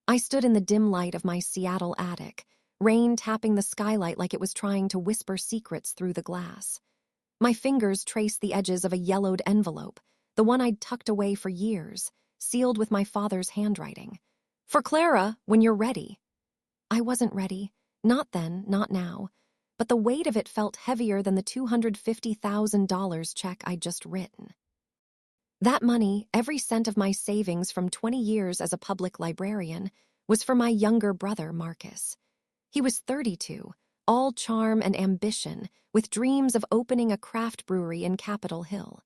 I stood in the dim light of my Seattle attic, rain tapping the skylight like it was trying to whisper secrets through the glass. My fingers traced the edges of a yellowed envelope, the one I'd tucked away for years, sealed with my father's handwriting. "For Clara, when you're ready." I wasn't ready. Not then, not now. But the weight of it felt heavier than the $250,000 check I'd just written. That money, every cent of my savings from 20 years as a public librarian, was for my younger brother, Marcus. He was 32, all charm and ambition, with dreams of opening a craft brewery in Capitol Hill.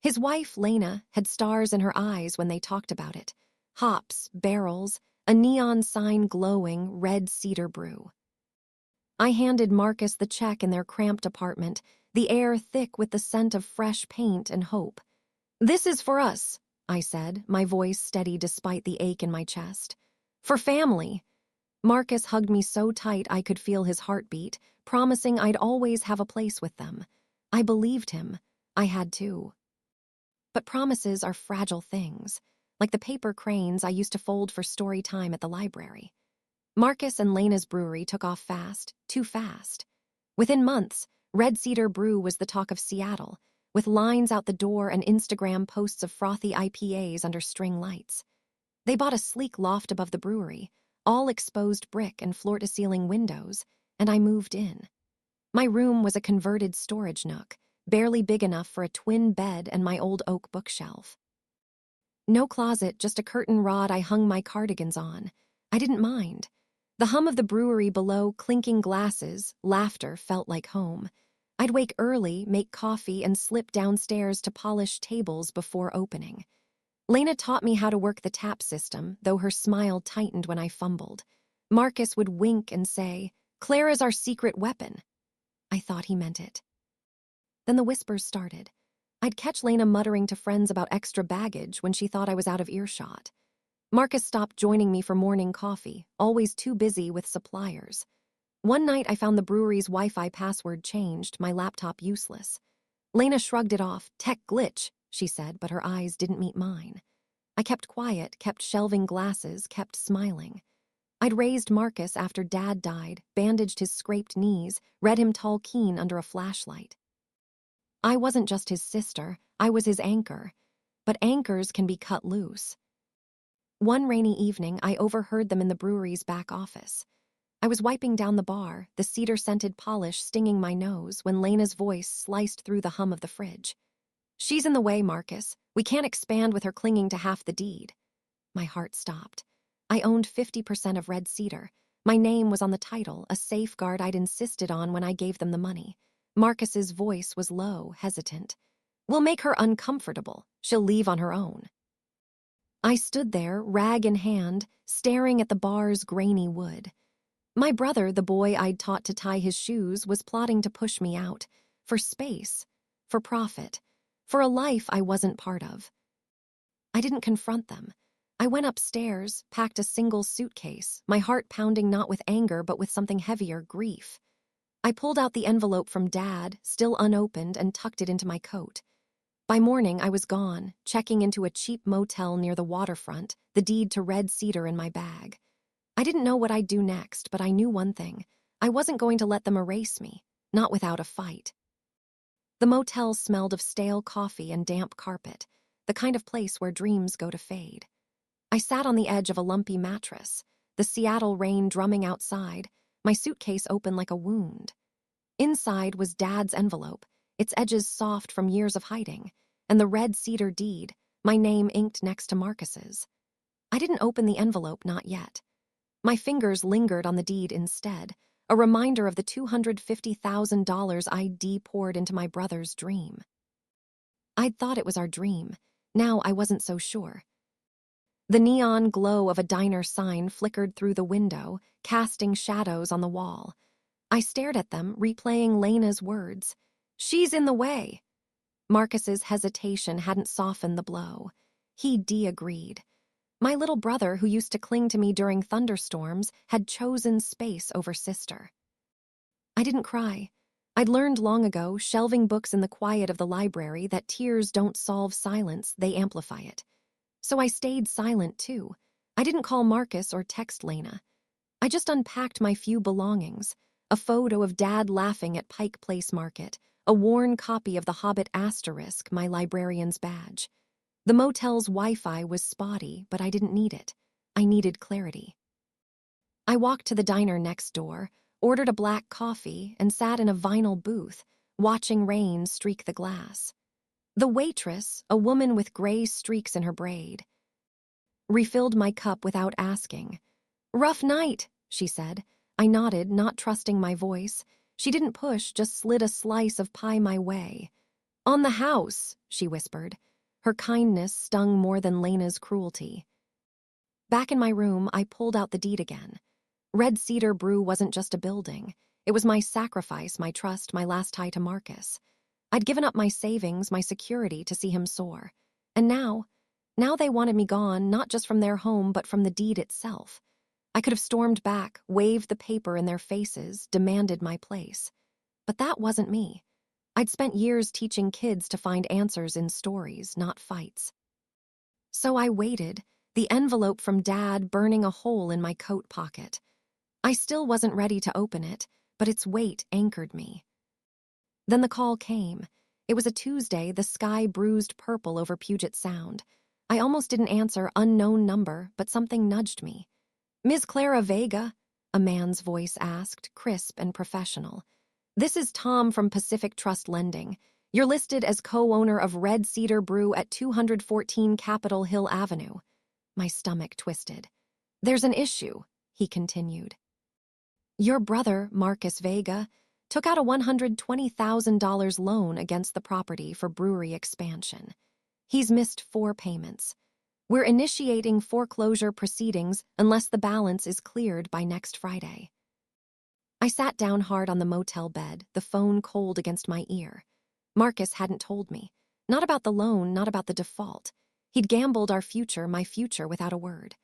His wife, Lena, had stars in her eyes when they talked about it. Hops, barrels, a neon sign glowing, red cedar brew. I handed Marcus the check in their cramped apartment, the air thick with the scent of fresh paint and hope. "This is for us," I said, my voice steady despite the ache in my chest. "For family." Marcus hugged me so tight I could feel his heartbeat, promising I'd always have a place with them. I believed him. I had to. But promises are fragile things, like the paper cranes I used to fold for story time at the library. Marcus and Lena's brewery took off fast, too fast. Within months, Red Cedar Brew was the talk of Seattle, with lines out the door and Instagram posts of frothy IPAs under string lights. They bought a sleek loft above the brewery, all exposed brick and floor-to-ceiling windows, and I moved in. My room was a converted storage nook, barely big enough for a twin bed and my old oak bookshelf. No closet, just a curtain rod I hung my cardigans on. I didn't mind. The hum of the brewery below, clinking glasses, laughter felt like home. I'd wake early, make coffee, and slip downstairs to polish tables before opening. Lena taught me how to work the tap system, though her smile tightened when I fumbled. Marcus would wink and say, "Clara's our secret weapon." I thought he meant it. Then the whispers started. I'd catch Lena muttering to friends about extra baggage when she thought I was out of earshot. Marcus stopped joining me for morning coffee, always too busy with suppliers. One night I found the brewery's Wi-Fi password changed, my laptop useless. Lena shrugged it off. "Tech glitch," she said, but her eyes didn't meet mine. I kept quiet, kept shelving glasses, kept smiling. I'd raised Marcus after Dad died, bandaged his scraped knees, read him Tolkien under a flashlight. I wasn't just his sister, I was his anchor. But anchors can be cut loose. One rainy evening, I overheard them in the brewery's back office. I was wiping down the bar, the cedar-scented polish stinging my nose, when Lena's voice sliced through the hum of the fridge. "She's in the way, Marcus. We can't expand with her clinging to half the deed." My heart stopped. I owned 50% of Red Cedar. My name was on the title, a safeguard I'd insisted on when I gave them the money. Marcus's voice was low, hesitant. "We'll make her uncomfortable. She'll leave on her own." I stood there, rag in hand, staring at the bar's grainy wood. My brother, the boy I'd taught to tie his shoes, was plotting to push me out. For space. For profit. For a life I wasn't part of. I didn't confront them. I went upstairs, packed a single suitcase, my heart pounding not with anger but with something heavier, grief. I pulled out the envelope from Dad, still unopened, and tucked it into my coat. By morning, I was gone, checking into a cheap motel near the waterfront, the deed to Red Cedar in my bag. I didn't know what I'd do next, but I knew one thing. I wasn't going to let them erase me, not without a fight. The motel smelled of stale coffee and damp carpet, the kind of place where dreams go to fade. I sat on the edge of a lumpy mattress, the Seattle rain drumming outside, my suitcase open like a wound. Inside was Dad's envelope, its edges soft from years of hiding, and the Red Cedar deed, my name inked next to Marcus's. I didn't open the envelope, not yet. My fingers lingered on the deed instead, a reminder of the $250,000 I'd poured into my brother's dream. I'd thought it was our dream. Now I wasn't so sure. The neon glow of a diner sign flickered through the window, casting shadows on the wall. I stared at them, replaying Lena's words. "She's in the way." Marcus's hesitation hadn't softened the blow. He agreed. My little brother, who used to cling to me during thunderstorms, had chosen space over sister. I didn't cry. I'd learned long ago, shelving books in the quiet of the library, that tears don't solve silence, they amplify it. So I stayed silent too, I didn't call Marcus or text Lena. I just unpacked my few belongings, a photo of Dad laughing at Pike Place Market, a worn copy of The Hobbit asterisk, my librarian's badge. The motel's Wi-Fi was spotty, but I didn't need it. I needed clarity. I walked to the diner next door, ordered a black coffee, and sat in a vinyl booth, watching rain streak the glass. The waitress, a woman with gray streaks in her braid, refilled my cup without asking. "Rough night," she said. I nodded, not trusting my voice. She didn't push, just slid a slice of pie my way. "On the house," she whispered. Her kindness stung more than Lena's cruelty. Back in my room, I pulled out the deed again. Red Cedar Brew wasn't just a building. It was my sacrifice, my trust, my last tie to Marcus. I'd given up my savings, my security to see him soar. And now they wanted me gone, not just from their home, but from the deed itself. I could have stormed back, waved the paper in their faces, demanded my place. But that wasn't me. I'd spent years teaching kids to find answers in stories, not fights. So I waited, the envelope from Dad burning a hole in my coat pocket. I still wasn't ready to open it, but its weight anchored me. Then the call came. It was a Tuesday, the sky bruised purple over Puget Sound. I almost didn't answer, unknown number, but something nudged me. "Ms. Clara Vega?" a man's voice asked, crisp and professional. "This is Tom from Pacific Trust Lending. You're listed as co-owner of Red Cedar Brew at 214 Capitol Hill Avenue." My stomach twisted. "There's an issue," he continued. "Your brother, Marcus Vega, took out a $120,000 loan against the property for brewery expansion. He's missed 4 payments. We're initiating foreclosure proceedings unless the balance is cleared by next Friday." I sat down hard on the motel bed, the phone cold against my ear. Marcus hadn't told me. Not about the loan, not about the default. He'd gambled our future, my future, without a word.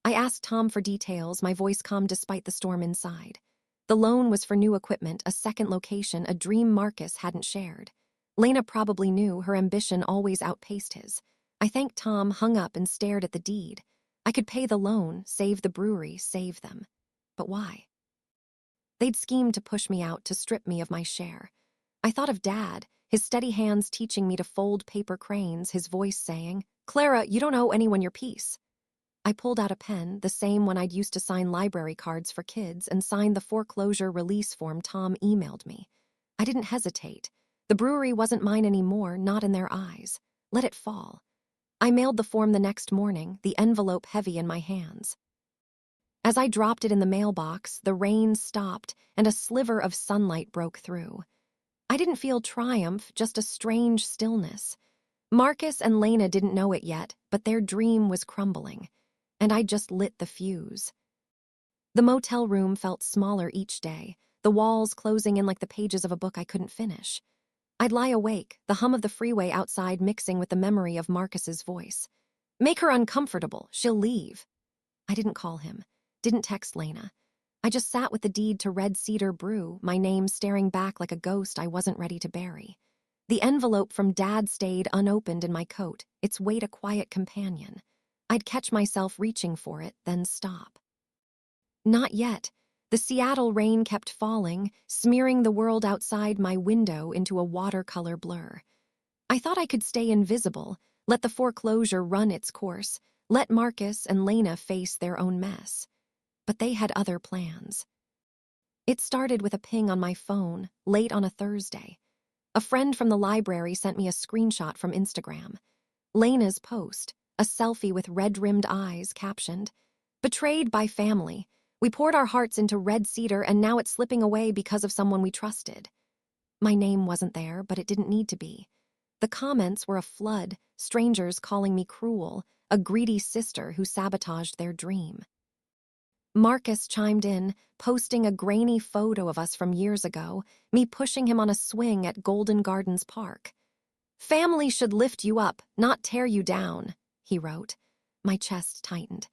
I asked Tom for details, my voice calm despite the storm inside. The loan was for new equipment, a second location, a dream Marcus hadn't shared. Lena probably knew, her ambition always outpaced his. I thanked Tom, hung up, and stared at the deed. I could pay the loan, save the brewery, save them. But why? They'd schemed to push me out, to strip me of my share. I thought of Dad, his steady hands teaching me to fold paper cranes, his voice saying, "Clara, you don't owe anyone your piece." I pulled out a pen, the same one I'd used to sign library cards for kids, and signed the foreclosure release form Tom emailed me. I didn't hesitate. The brewery wasn't mine anymore, not in their eyes. Let it fall. I mailed the form the next morning, the envelope heavy in my hands. As I dropped it in the mailbox, the rain stopped and a sliver of sunlight broke through. I didn't feel triumph, just a strange stillness. Marcus and Lena didn't know it yet, but their dream was crumbling, and I just lit the fuse. The motel room felt smaller each day, the walls closing in like the pages of a book I couldn't finish. I'd lie awake, the hum of the freeway outside mixing with the memory of Marcus's voice. "Make her uncomfortable, she'll leave." I didn't call him, didn't text Lena. I just sat with the deed to Red Cedar Brew, my name staring back like a ghost I wasn't ready to bury. The envelope from Dad stayed unopened in my coat, its weight a quiet companion. I'd catch myself reaching for it, then stop. Not yet. The Seattle rain kept falling, smearing the world outside my window into a watercolor blur. I thought I could stay invisible, let the foreclosure run its course, let Marcus and Lena face their own mess. But they had other plans. It started with a ping on my phone, late on a Thursday. A friend from the library sent me a screenshot from Instagram. Lena's post, a selfie with red-rimmed eyes, captioned, "Betrayed by family. We poured our hearts into Red Cedar and now it's slipping away because of someone we trusted." My name wasn't there, but it didn't need to be. The comments were a flood, strangers calling me cruel, a greedy sister who sabotaged their dream. Marcus chimed in, posting a grainy photo of us from years ago, me pushing him on a swing at Golden Gardens Park. "Family should lift you up, not tear you down," he wrote. My chest tightened.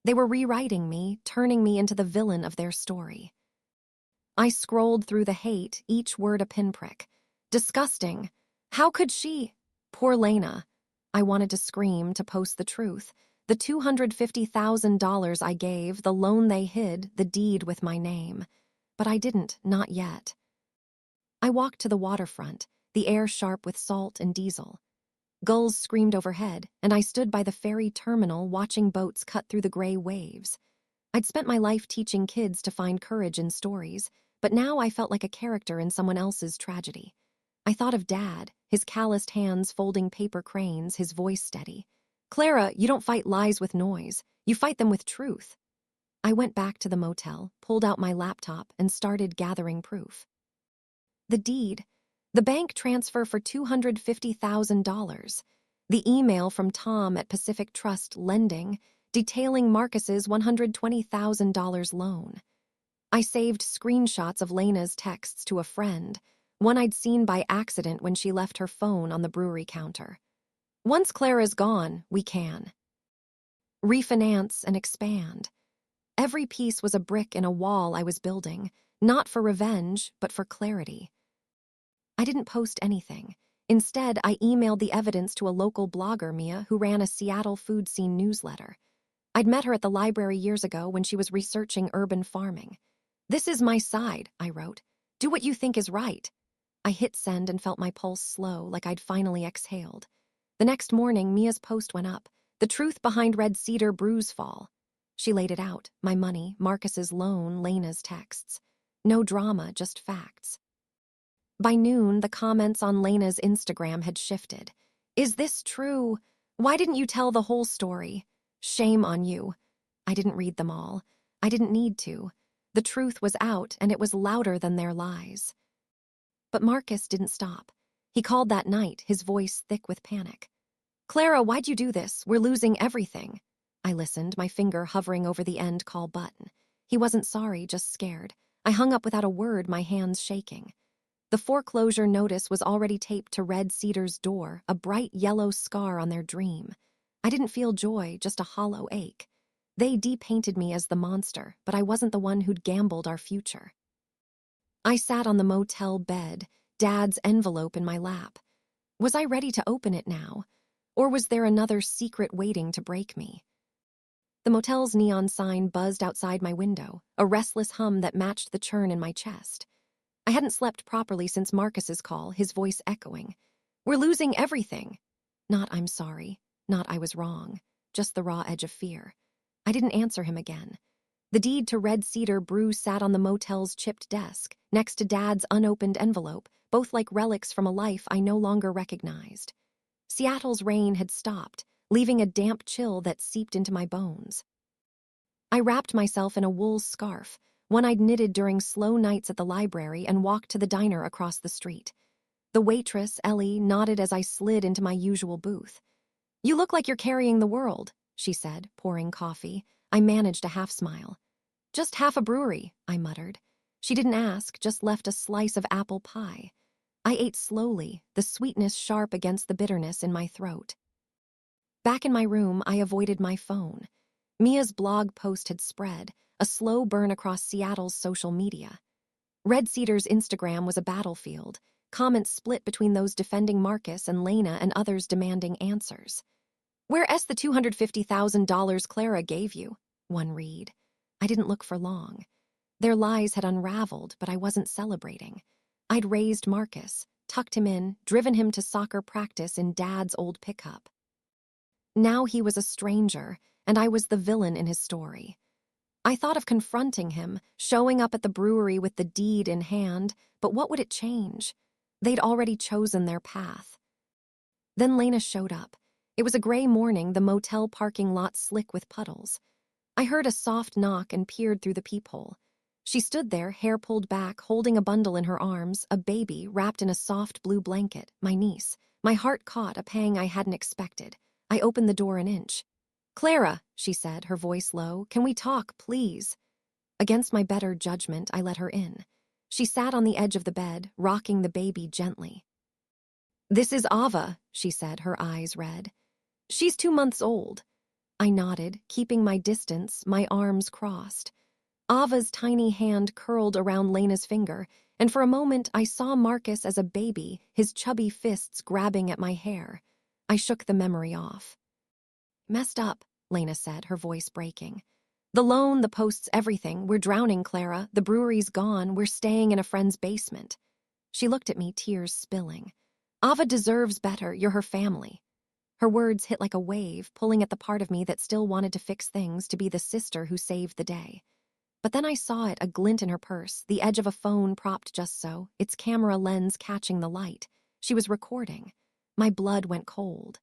They were rewriting me, turning me into the villain of their story. I scrolled through the hate, each word a pinprick. Disgusting. How could she? Poor Lena. I wanted to scream, to post the truth. The $250,000 I gave, the loan they hid, the deed with my name. But I didn't, not yet. I walked to the waterfront, the air sharp with salt and diesel. Gulls screamed overhead, and I stood by the ferry terminal watching boats cut through the gray waves. I'd spent my life teaching kids to find courage in stories, but now I felt like a character in someone else's tragedy. I thought of Dad, his calloused hands folding paper cranes, his voice steady. "Clara, you don't fight lies with noise. You fight them with truth." I went back to the motel, pulled out my laptop, and started gathering proof. The deed. The bank transfer for $250,000. The email from Tom at Pacific Trust Lending detailing Marcus's $120,000 loan. I saved screenshots of Lena's texts to a friend, one I'd seen by accident when she left her phone on the brewery counter. "Once Clara's gone, we can refinance and expand." Every piece was a brick in a wall I was building, not for revenge, but for clarity. I didn't post anything. Instead, I emailed the evidence to a local blogger, Mia, who ran a Seattle food scene newsletter. I'd met her at the library years ago when she was researching urban farming. "This is my side," I wrote. "Do what you think is right." I hit send and felt my pulse slow, like I'd finally exhaled. The next morning, Mia's post went up. "The truth behind Red Cedar Brew's fall." She laid it out: my money, Marcus's loan, Lena's texts. No drama, just facts. By noon, the comments on Lena's Instagram had shifted. "Is this true? Why didn't you tell the whole story? Shame on you." I didn't read them all. I didn't need to. The truth was out, and it was louder than their lies. But Marcus didn't stop. He called that night, his voice thick with panic. "Clara, why'd you do this? We're losing everything." I listened, my finger hovering over the end call button. He wasn't sorry, just scared. I hung up without a word, my hands shaking. The foreclosure notice was already taped to Red Cedar's door, a bright yellow scar on their dream. I didn't feel joy, just a hollow ache. They depainted me as the monster, but I wasn't the one who'd gambled our future. I sat on the motel bed, Dad's envelope in my lap. Was I ready to open it now? Or was there another secret waiting to break me? The motel's neon sign buzzed outside my window, a restless hum that matched the churn in my chest. I hadn't slept properly since Marcus's call, his voice echoing. "We're losing everything." Not "I'm sorry," not "I was wrong," just the raw edge of fear. I didn't answer him again. The deed to Red Cedar Brew sat on the motel's chipped desk, next to Dad's unopened envelope, both like relics from a life I no longer recognized. Seattle's rain had stopped, leaving a damp chill that seeped into my bones. I wrapped myself in a wool scarf, one I'd knitted during slow nights at the library, and walked to the diner across the street. The waitress, Ellie, nodded as I slid into my usual booth. "You look like you're carrying the world," she said, pouring coffee. I managed a half-smile. "Just half a brewery," I muttered. She didn't ask, just left a slice of apple pie. I ate slowly, the sweetness sharp against the bitterness in my throat. Back in my room, I avoided my phone. Mia's blog post had spread, a slow burn across Seattle's social media. Red Cedar's Instagram was a battlefield, comments split between those defending Marcus and Lena and others demanding answers. "Where's the $250,000 Clara gave you?" one read. I didn't look for long. Their lies had unraveled, but I wasn't celebrating. I'd raised Marcus, tucked him in, driven him to soccer practice in Dad's old pickup. Now he was a stranger, and I was the villain in his story. I thought of confronting him, showing up at the brewery with the deed in hand, but what would it change? They'd already chosen their path. Then Lena showed up. It was a gray morning, the motel parking lot slick with puddles. I heard a soft knock and peered through the peephole. She stood there, hair pulled back, holding a bundle in her arms, a baby wrapped in a soft blue blanket, my niece. My heart caught a pang I hadn't expected. I opened the door an inch. "Clara," she said, her voice low, "can we talk, please?" Against my better judgment, I let her in. She sat on the edge of the bed, rocking the baby gently. "This is Ava," she said, her eyes red. "She's 2 months old." I nodded, keeping my distance, my arms crossed. Ava's tiny hand curled around Lena's finger, and for a moment I saw Marcus as a baby, his chubby fists grabbing at my hair. I shook the memory off. "Messed up," Lena said, her voice breaking. The loan, the posts, everything. We're drowning, Clara. The brewery's gone. We're staying in a friend's basement. She looked at me, tears spilling. Ava deserves better. You're her family. Her words hit like a wave, pulling at the part of me that still wanted to fix things, to be the sister who saved the day. But then I saw it, a glint in her purse, the edge of a phone propped just so, its camera lens catching the light. She was recording. My blood went cold.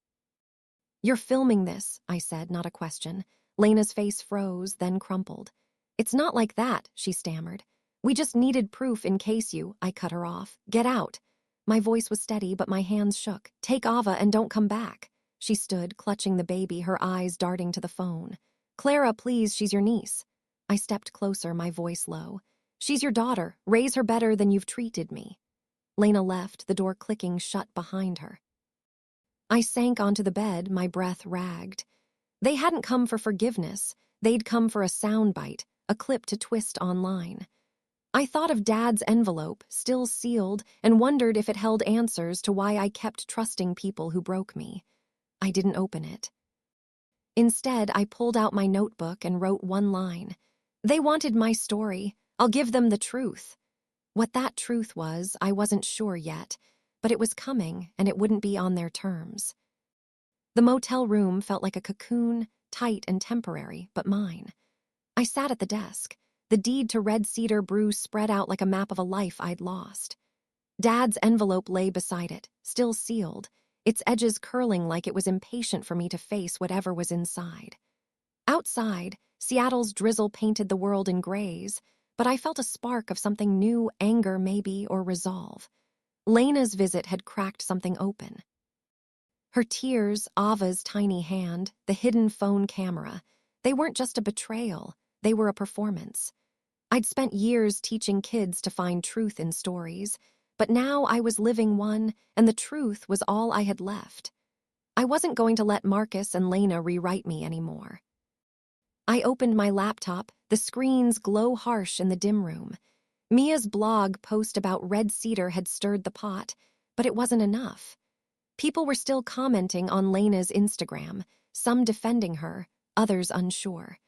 You're filming this, I said, not a question. Lena's face froze, then crumpled. It's not like that, she stammered. We just needed proof in case you, I cut her off. Get out. My voice was steady, but my hands shook. Take Ava and don't come back. She stood, clutching the baby, her eyes darting to the phone. Clara, please, she's your niece. I stepped closer, my voice low. She's your daughter. Raise her better than you've treated me. Lena left, the door clicking shut behind her. I sank onto the bed, my breath ragged. They hadn't come for forgiveness. They'd come for a soundbite, a clip to twist online. I thought of Dad's envelope, still sealed, and wondered if it held answers to why I kept trusting people who broke me. I didn't open it. Instead, I pulled out my notebook and wrote one line. They wanted my story. I'll give them the truth. What that truth was, I wasn't sure yet, but it was coming, and it wouldn't be on their terms. The motel room felt like a cocoon, tight and temporary, but mine. I sat at the desk, the deed to Red Cedar Brew spread out like a map of a life I'd lost. Dad's envelope lay beside it, still sealed, its edges curling like it was impatient for me to face whatever was inside. Outside, Seattle's drizzle painted the world in grays, but I felt a spark of something new, anger maybe, or resolve. Lena's visit had cracked something open. Her tears, Ava's tiny hand, the hidden phone camera, they weren't just a betrayal, they were a performance. I'd spent years teaching kids to find truth in stories, but now I was living one, and the truth was all I had left. I wasn't going to let Marcus and Lena rewrite me anymore. I opened my laptop, the screens glow harsh in the dim room. Mia's blog post about Red Cedar had stirred the pot, but it wasn't enough. People were still commenting on Lena's Instagram, some defending her, others unsure.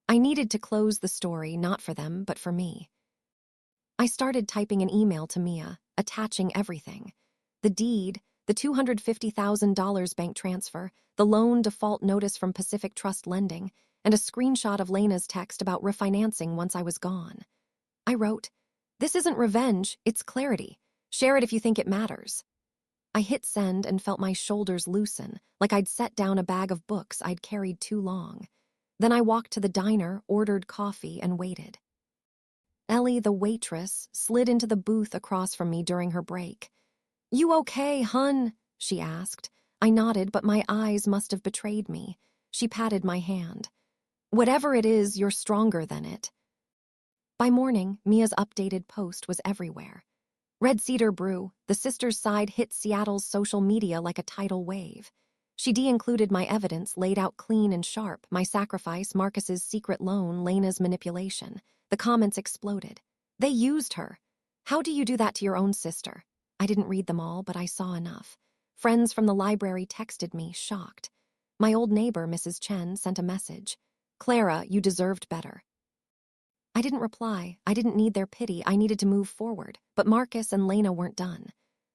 I needed to close the story, not for them, but for me. I started typing an email to Mia, attaching everything. The deed, the $250,000 bank transfer, the loan default notice from Pacific Trust Lending, and a screenshot of Lena's text about refinancing once I was gone. I wrote, "This isn't revenge, it's clarity. Share it if you think it matters." I hit send and felt my shoulders loosen, like I'd set down a bag of books I'd carried too long. Then I walked to the diner, ordered coffee, and waited. Ellie, the waitress, slid into the booth across from me during her break. "You okay, hun?" she asked. I nodded, but my eyes must have betrayed me. She patted my hand. "Whatever it is, you're stronger than it." By morning, Mia's updated post was everywhere. Red Cedar Brew, the sister's side hit Seattle's social media like a tidal wave. She de-included my evidence, laid out clean and sharp, my sacrifice, Marcus's secret loan, Lena's manipulation. The comments exploded. They used her. How do you do that to your own sister? I didn't read them all, but I saw enough. Friends from the library texted me, shocked. My old neighbor, Mrs. Chen, sent a message. "Clara, you deserved better." I didn't reply. I didn't need their pity. I needed to move forward. But Marcus and Lena weren't done.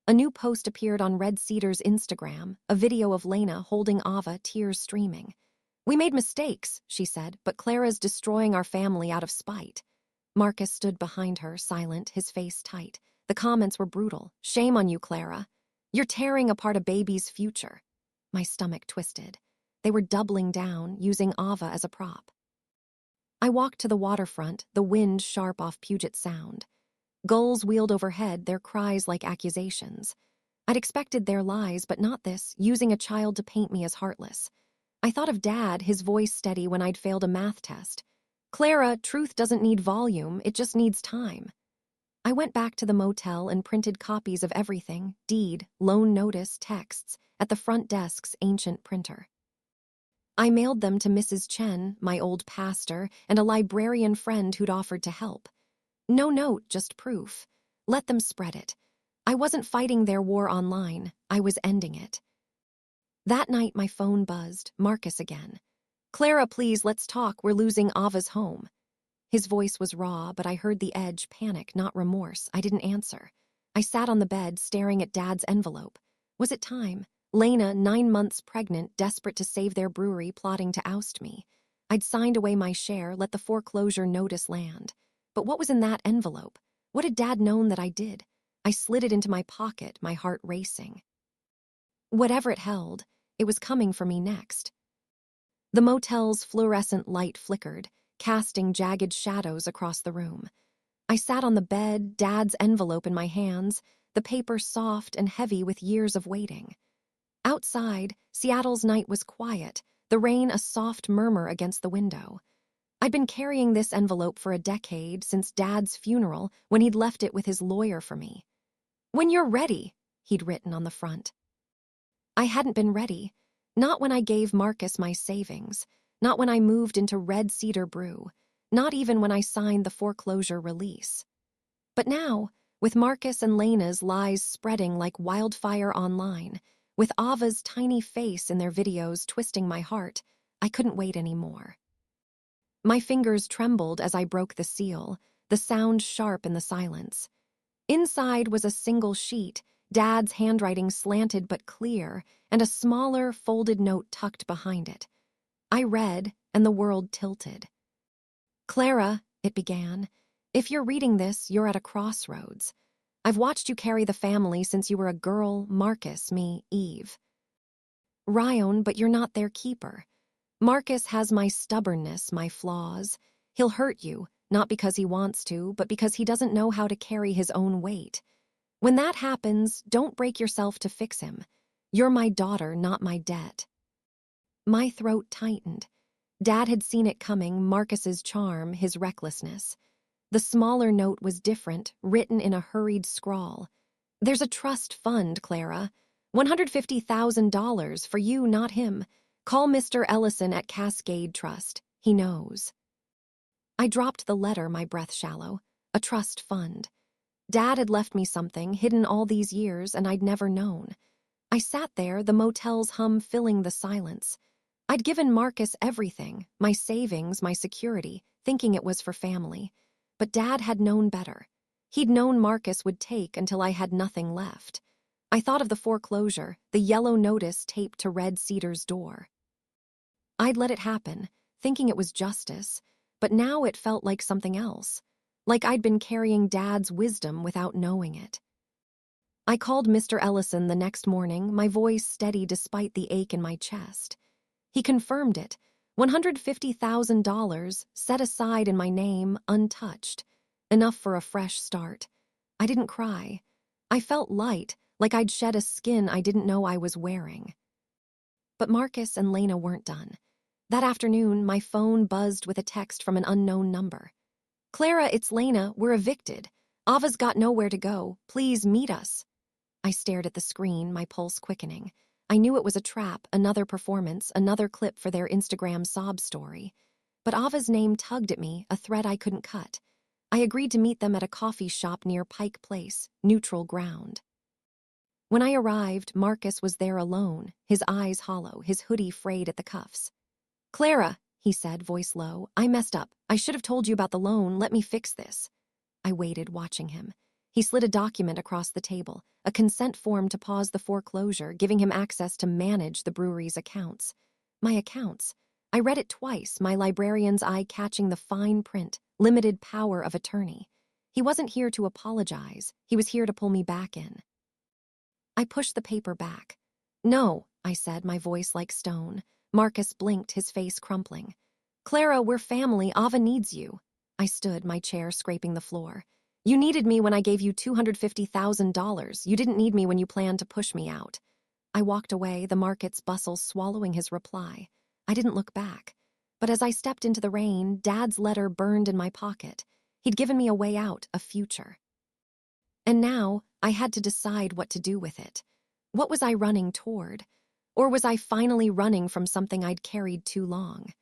A new post appeared on Red Cedar's Instagram, a video of Lena holding Ava, tears streaming. "We made mistakes," she said, "but Clara's destroying our family out of spite." Marcus stood behind her, silent, his face tight. The comments were brutal. "Shame on you, Clara. You're tearing apart a baby's future." My stomach twisted. They were doubling down, using Ava as a prop. I walked to the waterfront, the wind sharp off Puget Sound. Gulls wheeled overhead, their cries like accusations. I'd expected their lies, but not this, using a child to paint me as heartless. I thought of Dad, his voice steady when I'd failed a math test. "Clara, truth doesn't need volume, it just needs time." I went back to the motel and printed copies of everything, deed, loan notice, texts, at the front desk's ancient printer. I mailed them to Mrs. Chen, my old pastor, and a librarian friend who'd offered to help. No note, just proof. Let them spread it. I wasn't fighting their war online, I was ending it. That night my phone buzzed, Marcus again. Clara, please, let's talk. We're losing Ava's home. His voice was raw, but I heard the edge, panic, not remorse. I didn't answer. I sat on the bed, staring at Dad's envelope. Was it time? Lena, 9 months pregnant, desperate to save their brewery, plotting to oust me. I'd signed away my share, let the foreclosure notice land. But what was in that envelope? What had Dad known that I did? I slid it into my pocket, my heart racing. Whatever it held, it was coming for me next. The motel's fluorescent light flickered, casting jagged shadows across the room. I sat on the bed, Dad's envelope in my hands, the paper soft and heavy with years of waiting. Outside, Seattle's night was quiet, the rain a soft murmur against the window. I'd been carrying this envelope for a decade, since Dad's funeral, when he'd left it with his lawyer for me. "When you're ready," he'd written on the front. I hadn't been ready. Not when I gave Marcus my savings, not when I moved into Red Cedar Brew, not even when I signed the foreclosure release. But now, with Marcus and Lena's lies spreading like wildfire online, with Ava's tiny face in their videos twisting my heart, I couldn't wait anymore. My fingers trembled as I broke the seal, the sound sharp in the silence. Inside was a single sheet, Dad's handwriting slanted but clear, and a smaller, folded note tucked behind it. I read, and the world tilted. "Clara," it began, "if you're reading this, you're at a crossroads. I've watched you carry the family since you were a girl, Marcus, me, Eve. Ryan, but you're not their keeper. Marcus has my stubbornness, my flaws. He'll hurt you, not because he wants to, but because he doesn't know how to carry his own weight. When that happens, don't break yourself to fix him. You're my daughter, not my debt." My throat tightened. Dad had seen it coming, Marcus's charm, his recklessness. The smaller note was different, written in a hurried scrawl. "There's a trust fund, Clara. $150,000 for you, not him. Call Mr. Ellison at Cascade Trust. He knows." I dropped the letter, my breath shallow. A trust fund. Dad had left me something, hidden all these years, and I'd never known. I sat there, the motel's hum filling the silence. I'd given Marcus everything, my savings, my security, thinking it was for family. But Dad had known better. He'd known Marcus would take until I had nothing left. I thought of the foreclosure, the yellow notice taped to Red Cedar's door. I'd let it happen, thinking it was justice, but now it felt like something else. Like I'd been carrying Dad's wisdom without knowing it. I called Mr. Ellison the next morning, my voice steady despite the ache in my chest. He confirmed it. $150,000 set aside in my name, untouched. Enough for a fresh start. I didn't cry. I felt light, like I'd shed a skin I didn't know I was wearing. But Marcus and Lena weren't done. That afternoon, my phone buzzed with a text from an unknown number. "Clara, it's Lena. We're evicted. Ava's got nowhere to go. Please meet us." I stared at the screen, my pulse quickening. I knew it was a trap, another performance, another clip for their Instagram sob story. But Ava's name tugged at me, a thread I couldn't cut. I agreed to meet them at a coffee shop near Pike Place, neutral ground. When I arrived, Marcus was there alone, his eyes hollow, his hoodie frayed at the cuffs. "Clara," he said, voice low, "I messed up. I should have told you about the loan. Let me fix this." I waited, watching him. He slid a document across the table, a consent form to pause the foreclosure, giving him access to manage the brewery's accounts. My accounts. I read it twice, my librarian's eye catching the fine print, limited power of attorney. He wasn't here to apologize. He was here to pull me back in. I pushed the paper back. "No," I said, my voice like stone. Marcus blinked, his face crumpling. "Clara, we're family. Ava needs you." I stood, my chair scraping the floor. "You needed me when I gave you $250,000. You didn't need me when you planned to push me out." I walked away, the Marcus bustle swallowing his reply. I didn't look back. But as I stepped into the rain, Dad's letter burned in my pocket. He'd given me a way out, a future. And now, I had to decide what to do with it. What was I running toward? Or was I finally running from something I'd carried too long?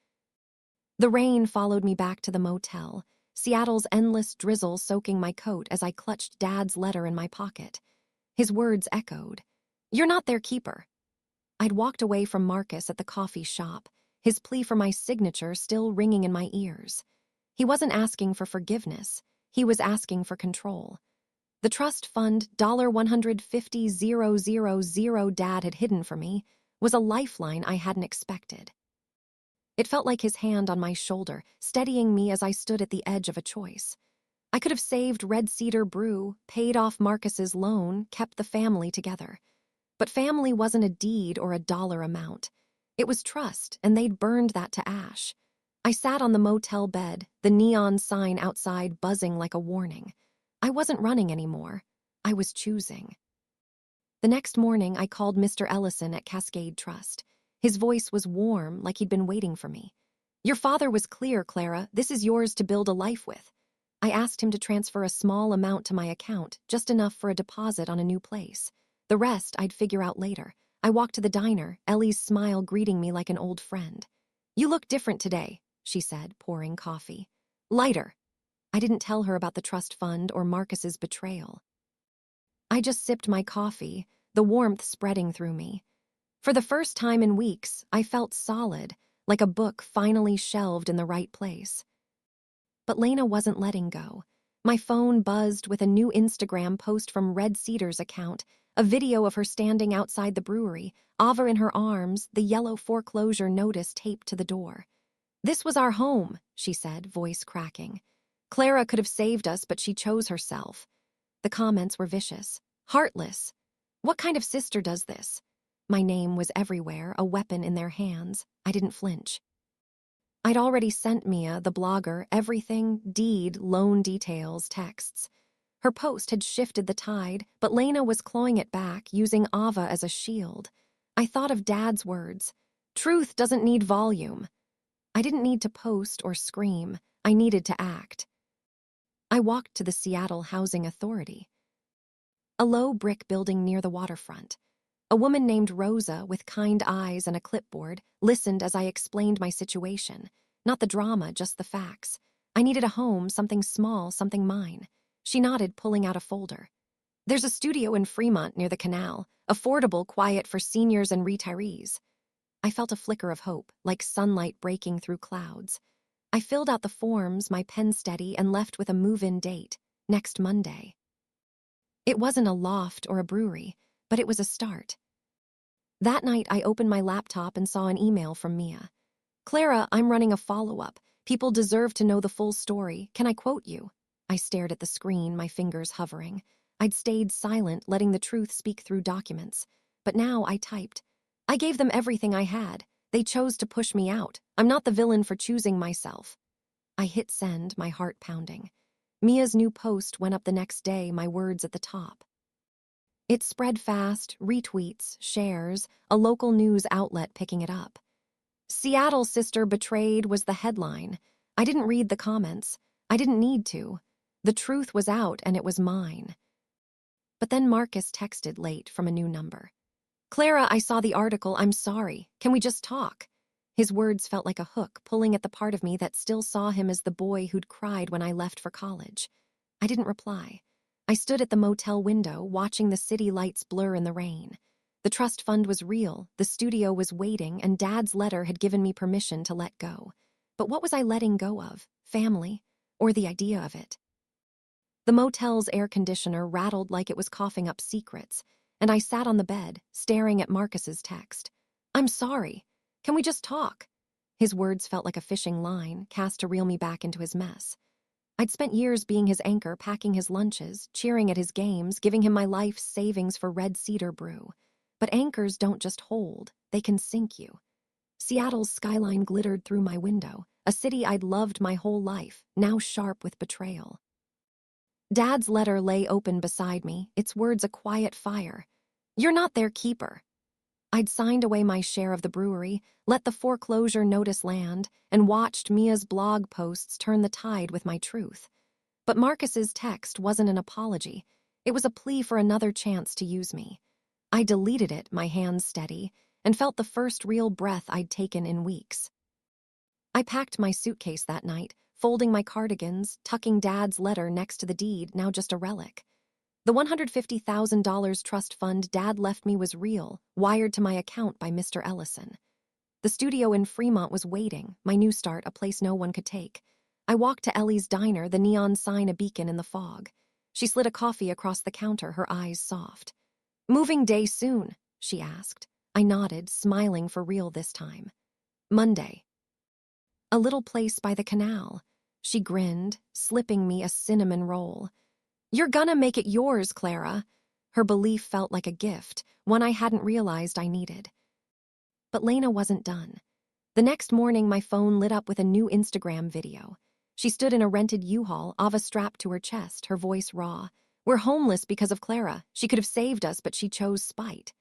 The rain followed me back to the motel, Seattle's endless drizzle soaking my coat as I clutched Dad's letter in my pocket. His words echoed. "You're not their keeper." I'd walked away from Marcus at the coffee shop, his plea for my signature still ringing in my ears. He wasn't asking for forgiveness. He was asking for control. The trust fund $150,000 Dad had hidden for me was a lifeline I hadn't expected. It felt like his hand on my shoulder, steadying me as I stood at the edge of a choice. I could have saved Red Cedar Brew, paid off Marcus's loan, kept the family together. But family wasn't a deed or a dollar amount. It was trust, and they'd burned that to ash. I sat on the motel bed, the neon sign outside buzzing like a warning. I wasn't running anymore. I was choosing. The next morning, I called Mr. Ellison at Cascade Trust. His voice was warm, like he'd been waiting for me. "Your father was clear, Clara. This is yours to build a life with." I asked him to transfer a small amount to my account, just enough for a deposit on a new place. The rest I'd figure out later. I walked to the diner, Ellie's smile greeting me like an old friend. "You look different today," she said, pouring coffee. "Lighter." I didn't tell her about the trust fund or Marcus's betrayal. I just sipped my coffee, the warmth spreading through me. For the first time in weeks, I felt solid, like a book finally shelved in the right place. But Lena wasn't letting go. My phone buzzed with a new Instagram post from Red Cedar's account, a video of her standing outside the brewery, Ava in her arms, the yellow foreclosure notice taped to the door. "This was our home," she said, voice cracking. "Clara could have saved us, but she chose herself." The comments were vicious. "Heartless. What kind of sister does this?" My name was everywhere, a weapon in their hands. I didn't flinch. I'd already sent Mia, the blogger, everything, deed, loan details, texts. Her post had shifted the tide, but Lena was clawing it back, using Ava as a shield. I thought of Dad's words. "Truth doesn't need volume." I didn't need to post or scream. I needed to act. I walked to the Seattle Housing Authority, a low brick building near the waterfront. A woman named Rosa, with kind eyes and a clipboard, listened as I explained my situation. Not the drama, just the facts. I needed a home, something small, something mine. She nodded, pulling out a folder. "There's a studio in Fremont near the canal. Affordable, quiet for seniors and retirees." I felt a flicker of hope, like sunlight breaking through clouds. I filled out the forms, my pen steady, and left with a move-in date, next Monday. It wasn't a loft or a brewery, but it was a start. That night, I opened my laptop and saw an email from Mia. "Clara, I'm running a follow-up. People deserve to know the full story. Can I quote you?" I stared at the screen, my fingers hovering. I'd stayed silent, letting the truth speak through documents. But now I typed. "I gave them everything I had. They chose to push me out. I'm not the villain for choosing myself." I hit send, my heart pounding. Mia's new post went up the next day, my words at the top. It spread fast, retweets, shares, a local news outlet picking it up. "Seattle sister betrayed" was the headline. I didn't read the comments. I didn't need to. The truth was out, and it was mine. But then Marcus texted late from a new number. "Clara, I saw the article. I'm sorry. Can we just talk?" His words felt like a hook, pulling at the part of me that still saw him as the boy who'd cried when I left for college. I didn't reply. I stood at the motel window, watching the city lights blur in the rain. The trust fund was real, the studio was waiting, and Dad's letter had given me permission to let go. But what was I letting go of? Family? Or the idea of it? The motel's air conditioner rattled like it was coughing up secrets, and I sat on the bed, staring at Marcus's text. "I'm sorry. Can we just talk?" His words felt like a fishing line, cast to reel me back into his mess. I'd spent years being his anchor, packing his lunches, cheering at his games, giving him my life's savings for Red Cedar Brew. But anchors don't just hold, they can sink you. Seattle's skyline glittered through my window, a city I'd loved my whole life, now sharp with betrayal. Dad's letter lay open beside me, its words a quiet fire. "You're not their keeper." I'd signed away my share of the brewery, let the foreclosure notice land, and watched Mia's blog posts turn the tide with my truth. But Marcus's text wasn't an apology. It was a plea for another chance to use me. I deleted it, my hands steady, and felt the first real breath I'd taken in weeks. I packed my suitcase that night, folding my cardigans, tucking Dad's letter next to the deed, now just a relic. The $150,000 trust fund Dad left me was real, wired to my account by Mr. Ellison. The studio in Fremont was waiting, my new start, a place no one could take. I walked to Ellie's diner, the neon sign a beacon in the fog. She slid a coffee across the counter, her eyes soft. "Moving day soon?" she asked. I nodded, smiling for real this time. "Monday. A little place by the canal." She grinned, slipping me a cinnamon roll. "You're gonna make it yours, Clara." Her belief felt like a gift, one I hadn't realized I needed. But Lena wasn't done. The next morning, my phone lit up with a new Instagram video. She stood in a rented U-Haul, Ava strapped to her chest, her voice raw. "We're homeless because of Clara. She could have saved us, but she chose spite."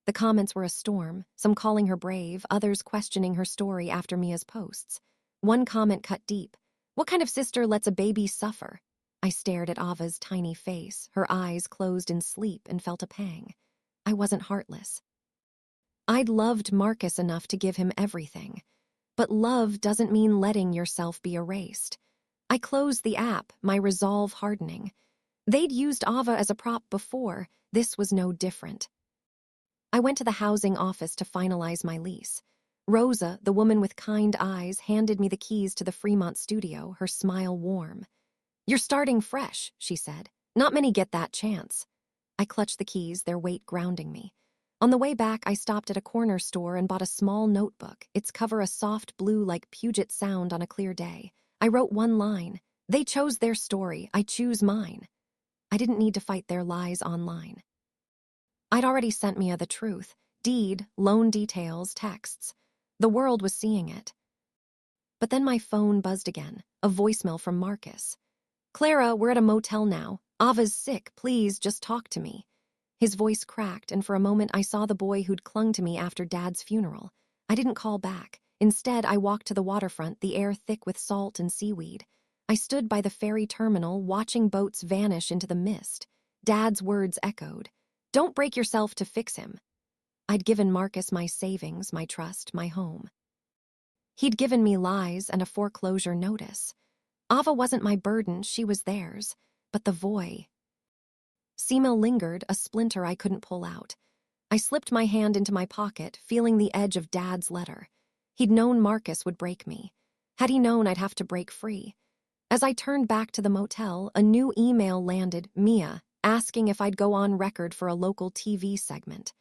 The comments were a storm, some calling her brave, others questioning her story after Mia's posts. One comment cut deep. "What kind of sister lets a baby suffer?" I stared at Ava's tiny face, her eyes closed in sleep, and felt a pang. I wasn't heartless. I'd loved Marcus enough to give him everything. But love doesn't mean letting yourself be erased. I closed the app, my resolve hardening. They'd used Ava as a prop before. This was no different. I went to the housing office to finalize my lease. Rosa, the woman with kind eyes, handed me the keys to the Fremont studio, her smile warm. "You're starting fresh," she said. "Not many get that chance." I clutched the keys, their weight grounding me. On the way back, I stopped at a corner store and bought a small notebook, its cover a soft blue like Puget Sound on a clear day. I wrote one line. "They chose their story, I choose mine." I didn't need to fight their lies online. I'd already sent Mia the truth. Deed, loan details, texts. The world was seeing it. But then my phone buzzed again, a voicemail from Marcus. "Clara, we're at a motel now. Ava's sick, please just talk to me." His voice cracked, and for a moment I saw the boy who'd clung to me after Dad's funeral. I didn't call back. Instead, I walked to the waterfront, the air thick with salt and seaweed. I stood by the ferry terminal, watching boats vanish into the mist. Dad's words echoed. "Don't break yourself to fix him." I'd given Marcus my savings, my trust, my home. He'd given me lies and a foreclosure notice. Ava wasn't my burden, she was theirs. But the voy. Seema lingered, a splinter I couldn't pull out. I slipped my hand into my pocket, feeling the edge of Dad's letter. He'd known Marcus would break me. Had he known I'd have to break free? As I turned back to the motel, a new email landed, Mia, asking if I'd go on record for a local TV segment.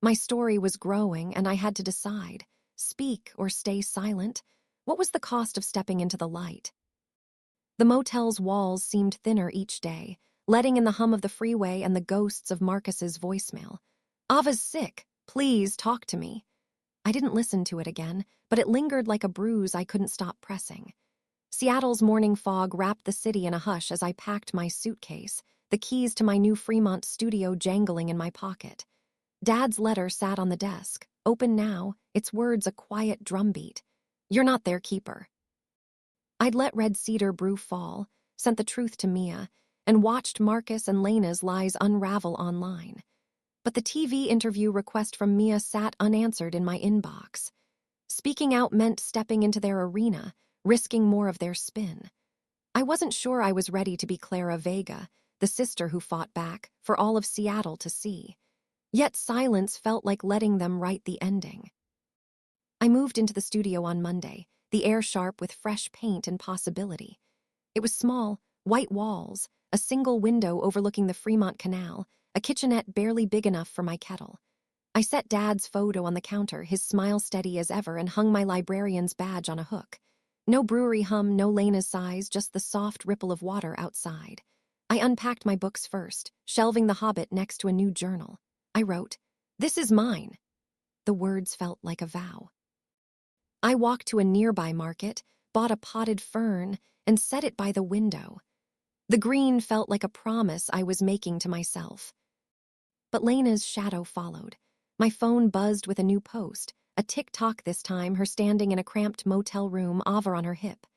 My story was growing, and I had to decide. Speak or stay silent? What was the cost of stepping into the light? The motel's walls seemed thinner each day, letting in the hum of the freeway and the ghosts of Marcus's voicemail. "Ava's sick. Please talk to me." I didn't listen to it again, but it lingered like a bruise I couldn't stop pressing. Seattle's morning fog wrapped the city in a hush as I packed my suitcase, the keys to my new Fremont studio jangling in my pocket. Dad's letter sat on the desk, open now, its words a quiet drumbeat. "You're not their keeper." I'd let Red Cedar brew fall, sent the truth to Mia, and watched Marcus and Lena's lies unravel online. But the TV interview request from Mia sat unanswered in my inbox. Speaking out meant stepping into their arena, risking more of their spin. I wasn't sure I was ready to be Clara Vega, the sister who fought back, for all of Seattle to see. Yet silence felt like letting them write the ending. I moved into the studio on Monday, the air sharp with fresh paint and possibility. It was small, white walls, a single window overlooking the Fremont Canal, a kitchenette barely big enough for my kettle. I set Dad's photo on the counter, his smile steady as ever, and hung my librarian's badge on a hook. No brewery hum, no Lena's sighs, just the soft ripple of water outside. I unpacked my books first, shelving The Hobbit next to a new journal. I wrote, "This is mine." The words felt like a vow. I walked to a nearby market, bought a potted fern, and set it by the window. The green felt like a promise I was making to myself. But Lena's shadow followed. My phone buzzed with a new post, a tick-tock this time, her standing in a cramped motel room, Ava on her hip.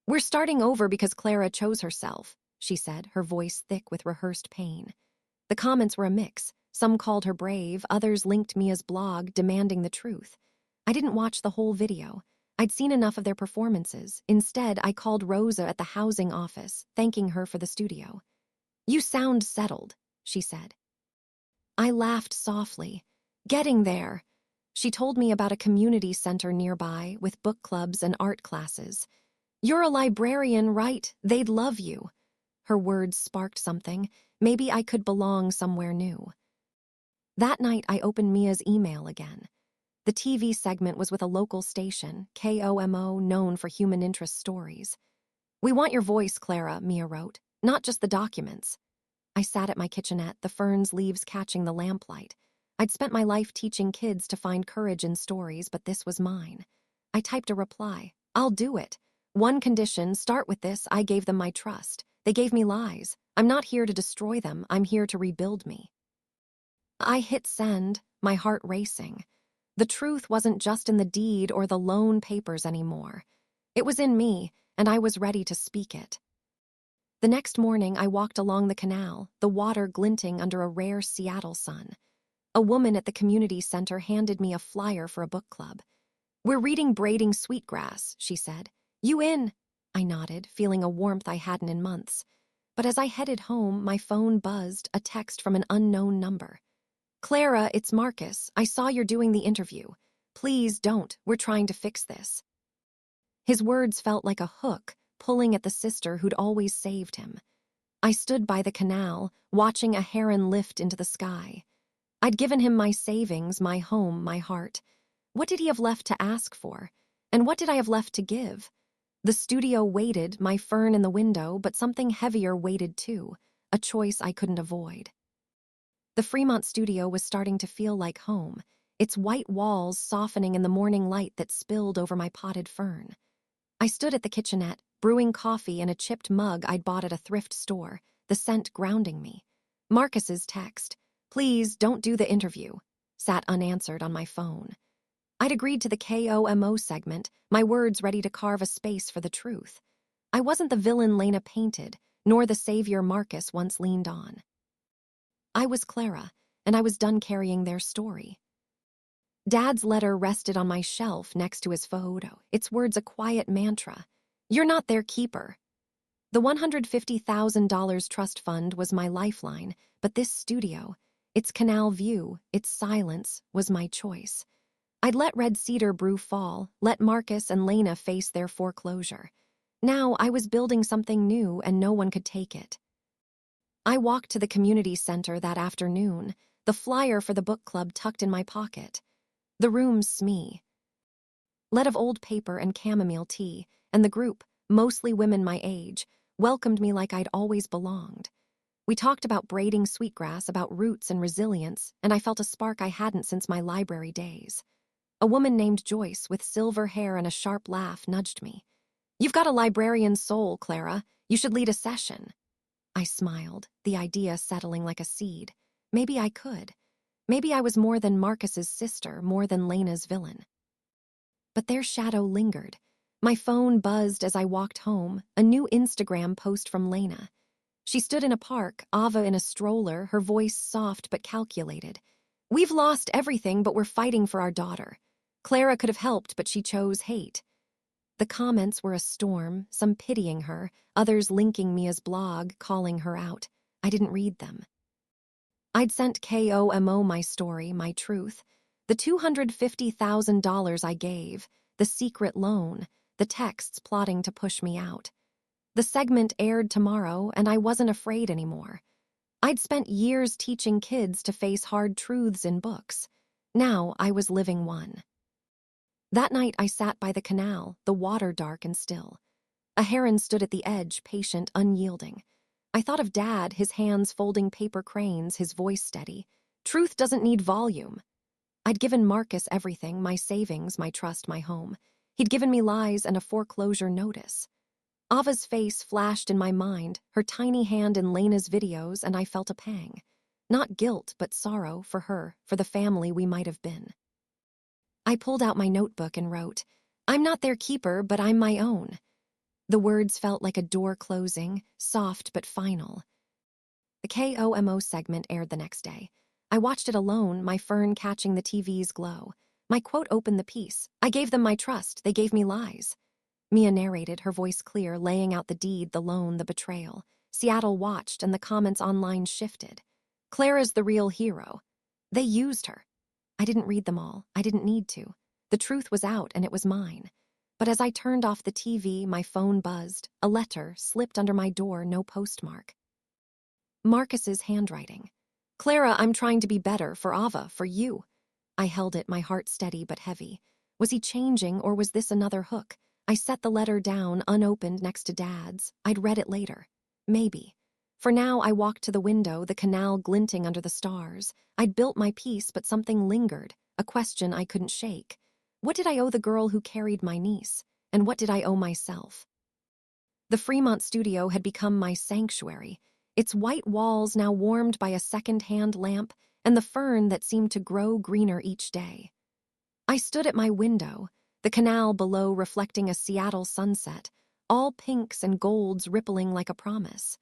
"We're starting over because Clara chose herself," she said, her voice thick with rehearsed pain. The comments were a mix. Some called her brave, others linked Mia's blog, demanding the truth. I didn't watch the whole video. I'd seen enough of their performances. Instead, I called Rosa at the housing office, thanking her for the studio. "You sound settled," she said. I laughed softly. "Getting there." She told me about a community center nearby with book clubs and art classes. "You're a librarian, right? They'd love you." Her words sparked something. Maybe I could belong somewhere new. That night, I opened Mia's email again. The TV segment was with a local station, KOMO, known for human interest stories. "We want your voice, Clara," Mia wrote, "not just the documents." I sat at my kitchenette, the fern's leaves catching the lamplight. I'd spent my life teaching kids to find courage in stories, but this was mine. I typed a reply. "I'll do it. One condition, start with this: I gave them my trust. They gave me lies. I'm not here to destroy them, I'm here to rebuild me." I hit send, my heart racing. The truth wasn't just in the deed or the loan papers anymore. It was in me, and I was ready to speak it. The next morning, I walked along the canal, the water glinting under a rare Seattle sun. A woman at the community center handed me a flyer for a book club. "We're reading Braiding Sweetgrass," she said. "You in?" I nodded, feeling a warmth I hadn't in months. But as I headed home, my phone buzzed, a text from an unknown number. "Clara, it's Marcus. I saw you're doing the interview. Please don't. We're trying to fix this." His words felt like a hook, pulling at the sister who'd always saved him. I stood by the canal, watching a heron lift into the sky. I'd given him my savings, my home, my heart. What did he have left to ask for? And what did I have left to give? The studio waited, my fern in the window, but something heavier waited too, a choice I couldn't avoid. The Fremont studio was starting to feel like home, its white walls softening in the morning light that spilled over my potted fern. I stood at the kitchenette, brewing coffee in a chipped mug I'd bought at a thrift store, the scent grounding me. Marcus's text, "Please don't do the interview," sat unanswered on my phone. I'd agreed to the KOMO segment, my words ready to carve a space for the truth. I wasn't the villain Lena painted, nor the savior Marcus once leaned on. I was Clara, and I was done carrying their story. Dad's letter rested on my shelf next to his photo, its words a quiet mantra. "You're not their keeper." The $150,000 trust fund was my lifeline, but this studio, its canal view, its silence, was my choice. I'd let Red Cedar Brew fall, let Marcus and Lena face their foreclosure. Now I was building something new, and no one could take it. I walked to the community center that afternoon, the flyer for the book club tucked in my pocket. The room's smee, led of old paper and chamomile tea, and the group, mostly women my age, welcomed me like I'd always belonged. We talked about braiding sweetgrass, about roots and resilience, and I felt a spark I hadn't since my library days. A woman named Joyce, with silver hair and a sharp laugh, nudged me. "You've got a librarian's soul, Clara. You should lead a session." I smiled, the idea settling like a seed. Maybe I could. Maybe I was more than Marcus's sister, more than Lena's villain. But their shadow lingered. My phone buzzed as I walked home, a new Instagram post from Lena. She stood in a park, Ava in a stroller, her voice soft but calculated. "We've lost everything, but we're fighting for our daughter. Clara could have helped, but she chose hate." The comments were a storm, some pitying her, others linking Mia's blog, calling her out. I didn't read them. I'd sent KOMO my story, my truth. The $250,000 I gave, the secret loan, the texts plotting to push me out. The segment aired tomorrow, and I wasn't afraid anymore. I'd spent years teaching kids to face hard truths in books. Now I was living one. That night I sat by the canal, the water dark and still. A heron stood at the edge, patient, unyielding. I thought of Dad, his hands folding paper cranes, his voice steady. Truth doesn't need volume. I'd given Marcus everything, my savings, my trust, my home. He'd given me lies and a foreclosure notice. Ava's face flashed in my mind, her tiny hand in Lena's videos, and I felt a pang. Not guilt, but sorrow for her, for the family we might have been. I pulled out my notebook and wrote, "I'm not their keeper, but I'm my own." The words felt like a door closing, soft but final. The KOMO segment aired the next day. I watched it alone, my fern catching the TV's glow. My quote opened the piece. "I gave them my trust, they gave me lies." Mia narrated, her voice clear, laying out the deed, the loan, the betrayal. Seattle watched, and the comments online shifted. "Clara's the real hero. They used her." I didn't read them all. I didn't need to. The truth was out and it was mine. But as I turned off the TV, my phone buzzed. A letter slipped under my door, no postmark. Marcus's handwriting. Clara, I'm trying to be better for Ava, for you. I held it, my heart steady but heavy. Was he changing or was this another hook? I set the letter down, unopened, next to Dad's. I'd read it later. Maybe. For now, I walked to the window, the canal glinting under the stars. I'd built my peace, but something lingered, a question I couldn't shake. What did I owe the girl who carried my niece? And what did I owe myself? The Fremont studio had become my sanctuary, its white walls now warmed by a second-hand lamp and the fern that seemed to grow greener each day. I stood at my window, the canal below reflecting a Seattle sunset, all pinks and golds rippling like a promise.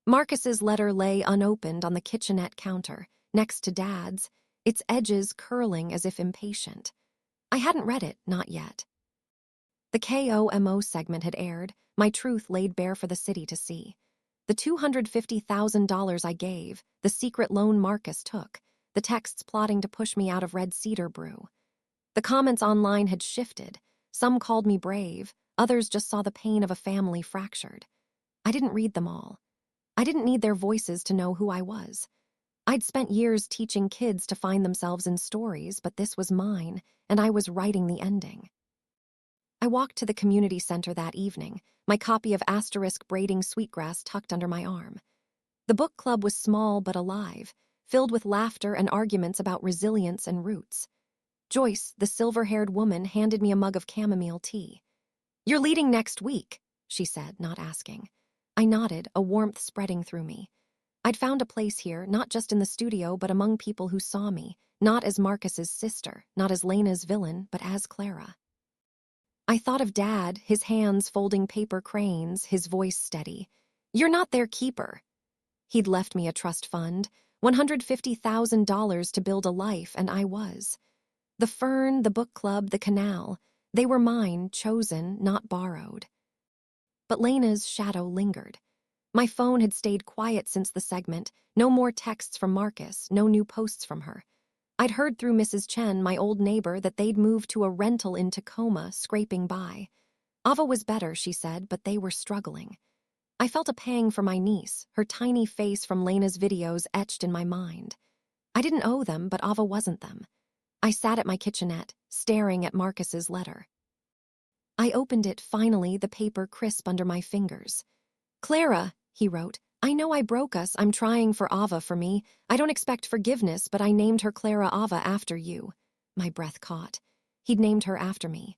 Marcus's letter lay unopened on the kitchenette counter, next to Dad's, its edges curling as if impatient. I hadn't read it, not yet. The KOMO segment had aired, my truth laid bare for the city to see. The $250,000 I gave, the secret loan Marcus took, the texts plotting to push me out of Red Cedar Brew. The comments online had shifted. Some called me brave, others just saw the pain of a family fractured. I didn't read them all. I didn't need their voices to know who I was. I'd spent years teaching kids to find themselves in stories, but this was mine, and I was writing the ending. I walked to the community center that evening, my copy of Asterisk Braiding Sweetgrass tucked under my arm. The book club was small but alive, filled with laughter and arguments about resilience and roots. Joyce, the silver-haired woman, handed me a mug of chamomile tea. "You're leading next week," she said, not asking. I nodded, a warmth spreading through me. I'd found a place here, not just in the studio, but among people who saw me, not as Marcus's sister, not as Lena's villain, but as Clara. I thought of Dad, his hands folding paper cranes, his voice steady. "You're not their keeper." He'd left me a trust fund, $150,000 to build a life, and I was. The fern, the book club, the canal, they were mine, chosen, not borrowed. But Lena's shadow lingered. My phone had stayed quiet since the segment, no more texts from Marcus, no new posts from her. I'd heard through Mrs. Chen, my old neighbor, that they'd moved to a rental in Tacoma, scraping by. Ava was better, she said, but they were struggling. I felt a pang for my niece, her tiny face from Lena's videos etched in my mind. I didn't owe them, but Ava wasn't them. I sat at my kitchenette, staring at Marcus's letter. I opened it, finally, the paper crisp under my fingers. "Clara," he wrote, "I know I broke us. I'm trying for Ava for me. I don't expect forgiveness, but I named her Clara Ava after you." My breath caught. He'd named her after me.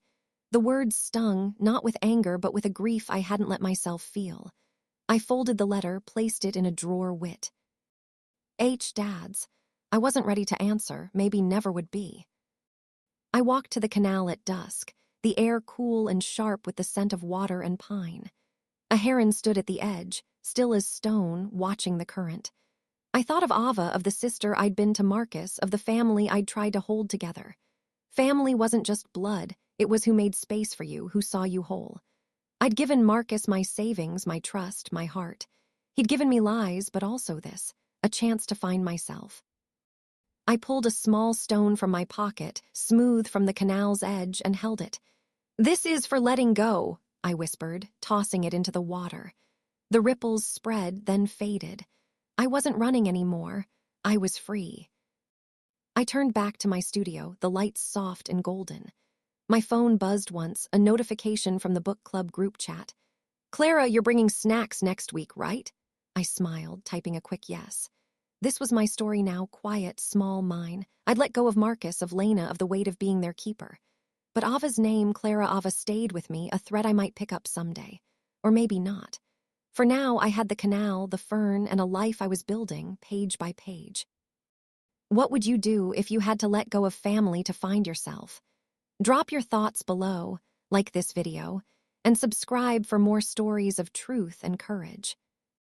The words stung, not with anger, but with a grief I hadn't let myself feel. I folded the letter, placed it in a drawer wit. Dad's. I wasn't ready to answer, maybe never would be. I walked to the canal at dusk, the air cool and sharp with the scent of water and pine. A heron stood at the edge, still as stone, watching the current. I thought of Ava, of the sister I'd been to Marcus, of the family I'd tried to hold together. Family wasn't just blood, it was who made space for you, who saw you whole. I'd given Marcus my savings, my trust, my heart. He'd given me lies, but also this, a chance to find myself. I pulled a small stone from my pocket, smooth from the canal's edge, and held it. "This is for letting go," I whispered, tossing it into the water. The ripples spread, then faded. I wasn't running anymore. I was free. I turned back to my studio, the lights soft and golden. My phone buzzed once, a notification from the book club group chat. "Clara, you're bringing snacks next week, right?" I smiled, typing a quick yes. This was my story now, quiet, small, mine. I'd let go of Marcus, of Lena, of the weight of being their keeper. But Ava's name, Clara Ava, stayed with me, a thread I might pick up someday. Or maybe not. For now, I had the canal, the fern, and a life I was building, page by page. What would you do if you had to let go of family to find yourself? Drop your thoughts below, like this video, and subscribe for more stories of truth and courage.